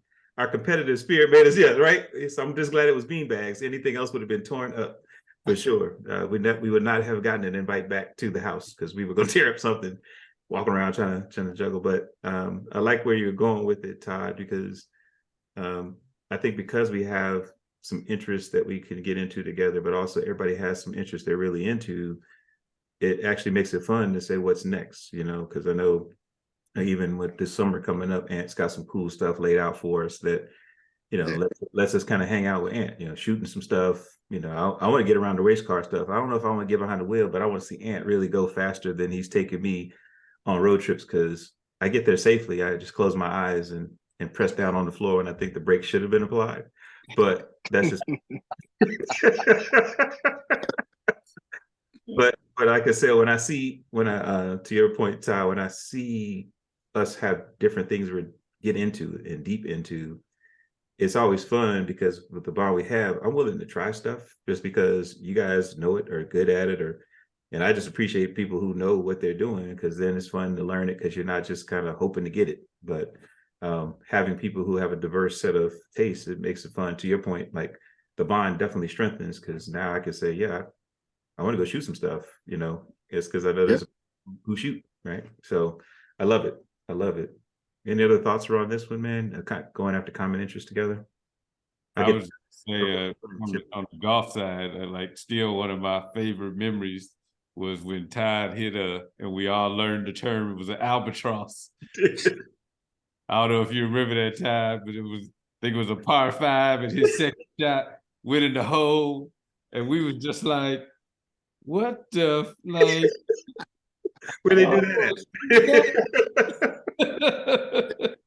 competitive spirit made us, right? So I'm just glad it was beanbags. Anything else would have been torn up for sure. We would not have gotten an invite back to the house because we were going to tear up something, walking around trying to juggle. But I like where you're going with it, Todd, because I think because we have some interests that we can get into together, but also everybody has some interests they're really into, it actually makes it fun to say what's next, because I know even with this summer coming up, Ant's got some cool stuff laid out for us that, lets us kind of hang out with Ant, shooting some stuff. I want to get around the race car stuff. I don't know if I want to get behind the wheel, but I want to see Ant really go faster than he's taking me on road trips, because I get there safely. I just close my eyes and press down on the floor, and I think the brakes should have been applied. But that's just but like I said, when I to your point, Ty, when I see us have different things we get into and deep into, it's always fun because with the bar we have, I'm willing to try stuff just because you guys know it or are good at it, and I just appreciate people who know what they're doing, because then it's fun to learn it because you're not just kind of hoping to get it. But having people who have a diverse set of tastes, it makes it fun. To your point, like the bond definitely strengthens because now I can say, yeah, I want to go shoot some stuff. It's because I know there's who shoot, right? So I love it. I love it. Any other thoughts around this one, man? Going after common interests together. I was say on the golf side, like still one of my favorite memories was when Todd hit and we all learned the term. It was an albatross. I don't know if you remember that time, but I think it was a par 5, and his second shot went in the hole, and we was just like, what the like? Where they do that?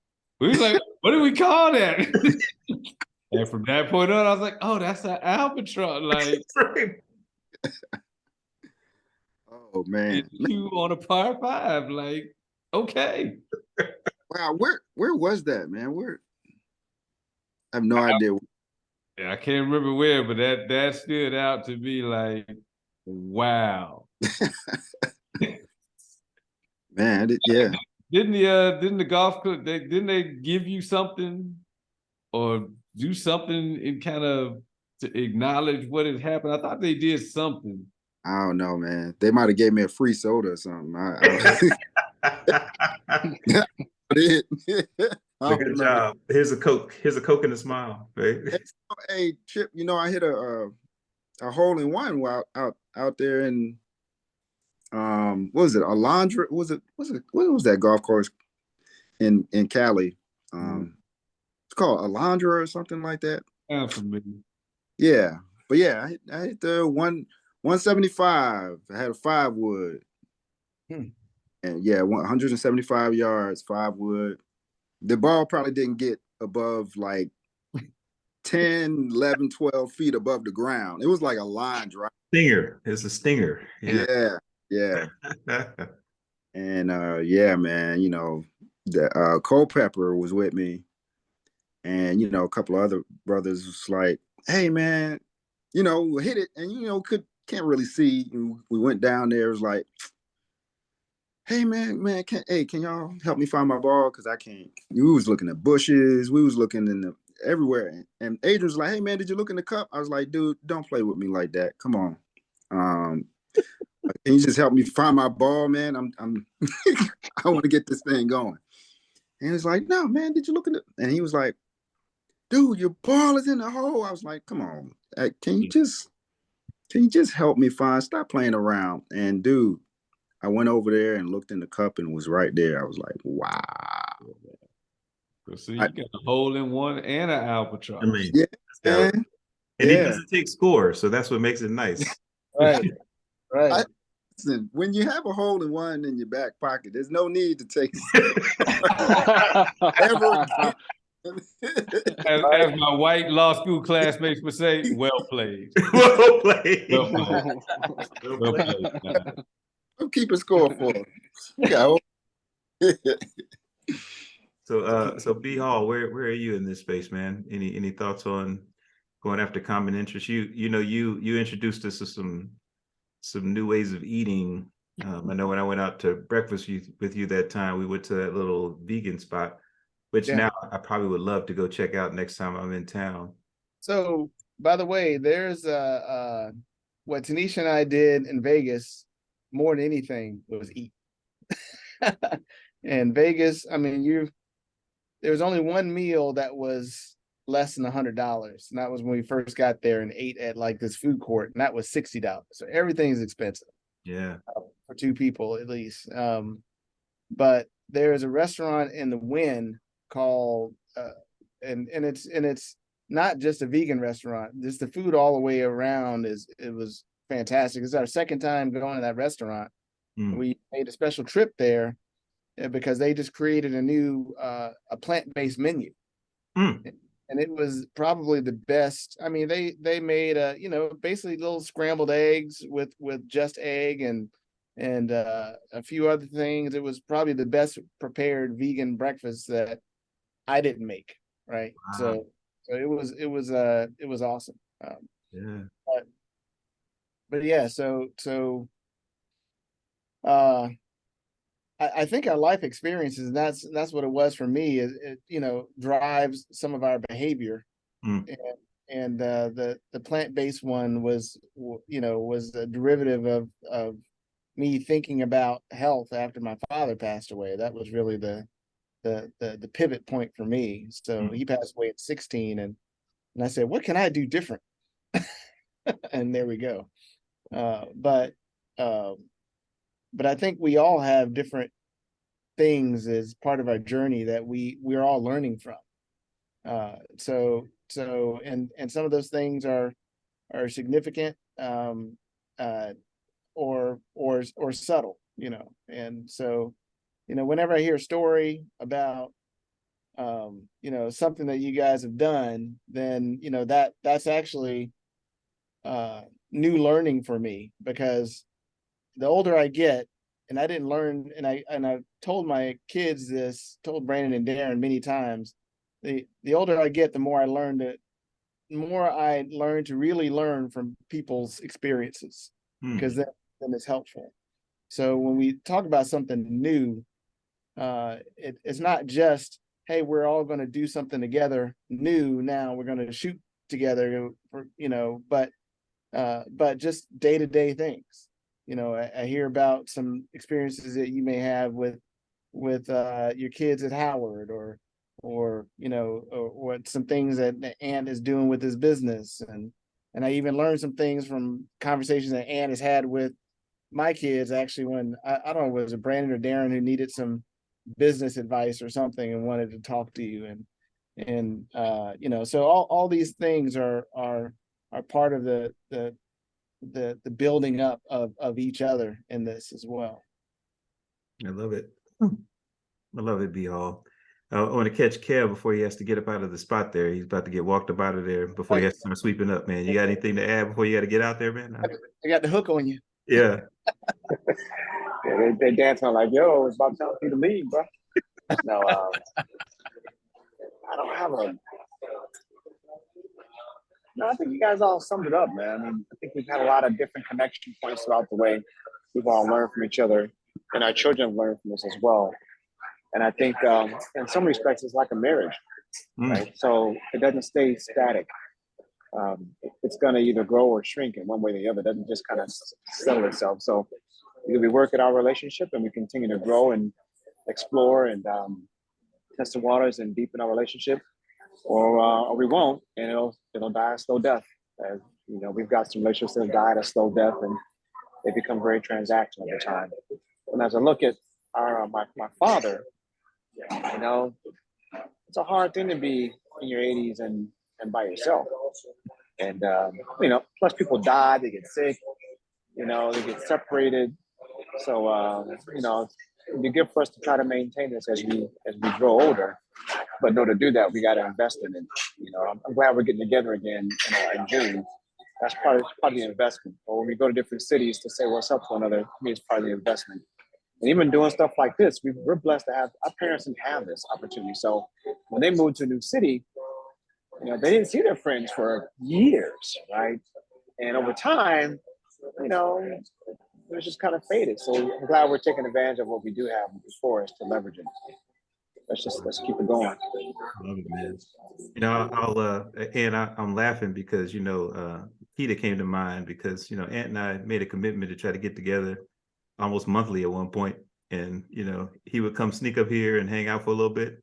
We was like, what do we call that? And from that point on, I was like, oh, that's an albatross. Like, oh man, you on a par 5? Like, okay. Wow, where was that, man? I have no idea. I can't remember where, but that stood out to me like, wow. Man, yeah. Didn't the golf club didn't they give you something or do something in kind of to acknowledge what had happened? I thought they did something. I don't know, man. They might have gave me a free soda or something. I did. I don't Good remember. job. Here's a Coke. Here's a Coke and a smile. Right? Hey, Chip, I hit a hole in one out there in what was it? Alondra? What was that golf course in Cali? It's called Alondra or something like that. Sounds familiar. Yeah. But yeah, I hit the 175. I had a 5-wood. And yeah, 175 yards, 5-wood. The ball probably didn't get above like 10, 11, 12 feet above the ground. It was like a line drive. Stinger. It's a stinger. Yeah. And yeah, man, the Culpepper was with me. And a couple of other brothers was like, hey man, hit it. And can't really see. We went down there, it was like, hey man, can y'all help me find my ball? Cause I can't. We was looking at bushes, we was looking everywhere. And Adrian was like, hey man, did you look in the cup? I was like, dude, don't play with me like that. Come on. Can you just help me find my ball, man? I'm I want to get this thing going. And he was like, no, man, did you look in the, and he was like, dude, your ball is in the hole. I was like, come on, can you just help me stop playing around? And dude, I went over there and looked in the cup and it was right there. I was like, wow. So you got a hole in one and an albatross. I mean, yeah, man. And he doesn't take scores, so that's what makes it nice. Right. Listen, when you have a hole in one in your back pocket, there's no need to take ever again. As my white law school classmates would say, well played. Well played. Well played. Well played. I'm keeping score for him. Yeah. So B Hall, where are you in this space, man? Any thoughts on going after common interests? You introduced us to some new ways of eating. I know when I went out to breakfast with you that time, we went to that little vegan spot, which now I probably would love to go check out next time I'm in town. So, by the way, there's what Tanisha and I did in Vegas more than anything was eat. In Vegas, I mean, there was only one meal that was less than $100, and that was when we first got there and ate at like this food court, and that was $60. So everything's expensive. Yeah, for 2 people at least. But there is a restaurant in the Wynn called, and it's not just a vegan restaurant. Just the food all the way around it was fantastic. It's our second time going to that restaurant. We made a special trip there because they just created a new a plant-based menu. And it was probably the best. I mean, they made basically little scrambled eggs with just egg and a few other things. It was probably the best prepared vegan breakfast that I didn't make. Right. Wow. So it was awesome. Yeah. But yeah, so I think our life experiences, and that's what it was for me, is it drives some of our behavior. And the plant-based one was a derivative of me thinking about health after my father passed away. That was really the pivot point for me. So he passed away at 16, and I said, what can I do different? And there we go. But I think we all have different things as part of our journey that we're all learning from. So and some of those things are significant, or subtle, and so, whenever I hear a story about, something that you guys have done, then, that's actually, new learning for me, because the older I get, and I didn't learn, and I've told my kids this, told Brandon and Darren many times, the older I get, the more I learn more I learn to really learn from people's experiences, because then it's helpful. So when we talk about something new, it's not just, hey, we're all going to do something together new. Now we're going to shoot together, but just day-to-day things. I hear about some experiences that you may have with your kids at Howard, or some things that the Ant is doing with his business, and I even learned some things from conversations that Ant has had with my kids, actually, when I don't know, was it Brandon or Darren who needed some business advice or something and wanted to talk to you, and so all these things are part of the building up of each other in this as well. I love it. I love it, be all. I want to catch Kev before he has to get up out of the spot there. He's about to get walked up out of there before he has to start sweeping up, man. You got anything to add before you got to get out there, man? I got the hook on you. Yeah. Yeah, they dancing like, yo, it's about time for you to leave, bro. No, I don't have a. No, I think you guys all summed it up, man. I mean, I think we've had a lot of different connection points throughout the way. We've all learned from each other, and our children have learned from us as well. And I think, in some respects, it's like a marriage, right? So it doesn't stay static. It's going to either grow or shrink in one way or the other. It doesn't just kind of settle itself. So either we work at our relationship and we continue to grow and explore and test the waters and deepen our relationship, or we won't, and it'll die a slow death. As we've got some relationships that died a slow death, and they become very transactional over time. And as I look at my father, it's a hard thing to be in your 80s and by yourself. And plus people die, they get sick, they get separated. So it'd be good for us to try to maintain this as we grow older. But to do that, we got to invest in it. I'm glad we're getting together again in June. That's part of the investment. Or when we go to different cities to say what's up to one another, to me, it's part of the investment. And even doing stuff like this, we're blessed to have, our parents didn't have this opportunity. So when they moved to a new city, they didn't see their friends for years, right? And over time, it was just kind of faded. So I'm glad we're taking advantage of what we do have before us to leverage it. Let's keep it going. I love it, man. I'm laughing because Peter came to mind because Ant and I made a commitment to try to get together almost monthly at one point, and he would come sneak up here and hang out for a little bit,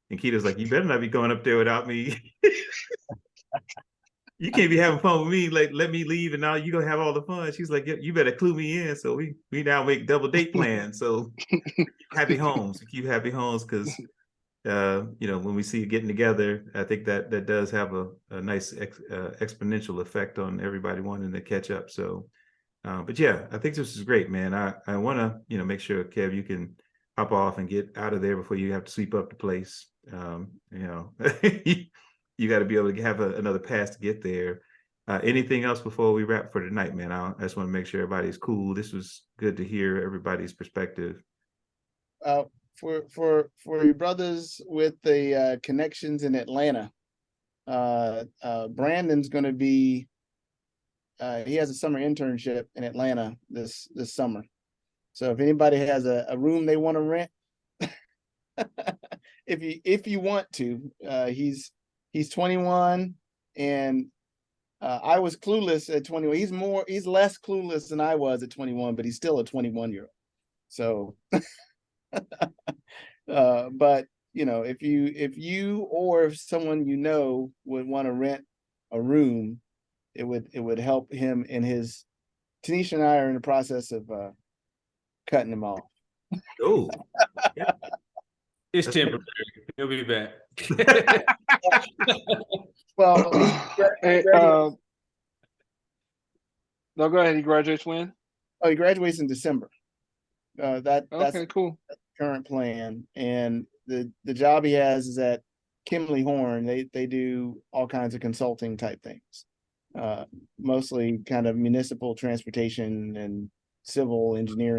and Keita's like, you better not be going up there without me. You can't be having fun with me, like let me leave and now you're gonna have all the fun. She's like, you better clue me in. So we now make double date plans. So happy homes, keep happy homes, because when we see it getting together, I think that does have a nice exponential effect on everybody wanting to catch up. So but yeah, I think this is great, man. I want to make sure, Kev, you can hop off and get out of there before you have to sweep up the place. You got to be able to have another pass to get there. Anything else before we wrap for tonight, man? I just want to make sure everybody's cool. This was good to hear everybody's perspective. For your brothers with the connections in Atlanta, Brandon's going to be. He has a summer internship in Atlanta this summer. So if anybody has a room they want to rent, if you want to, he's 21, and I was clueless at 21. He's less clueless than I was at 21, but he's still a 21-year-old. So, but if you or if someone would want to rent a room, it would help him in his. Tanisha and I are in the process of cutting him off. Oh, yeah. It's temporary. He'll be back. Well, no, go ahead. He graduates when? Oh, he graduates in December. That's cool. Current plan, and the job he has is at Kimley Horn. They do all kinds of consulting type things, mostly kind of municipal transportation and civil engineering.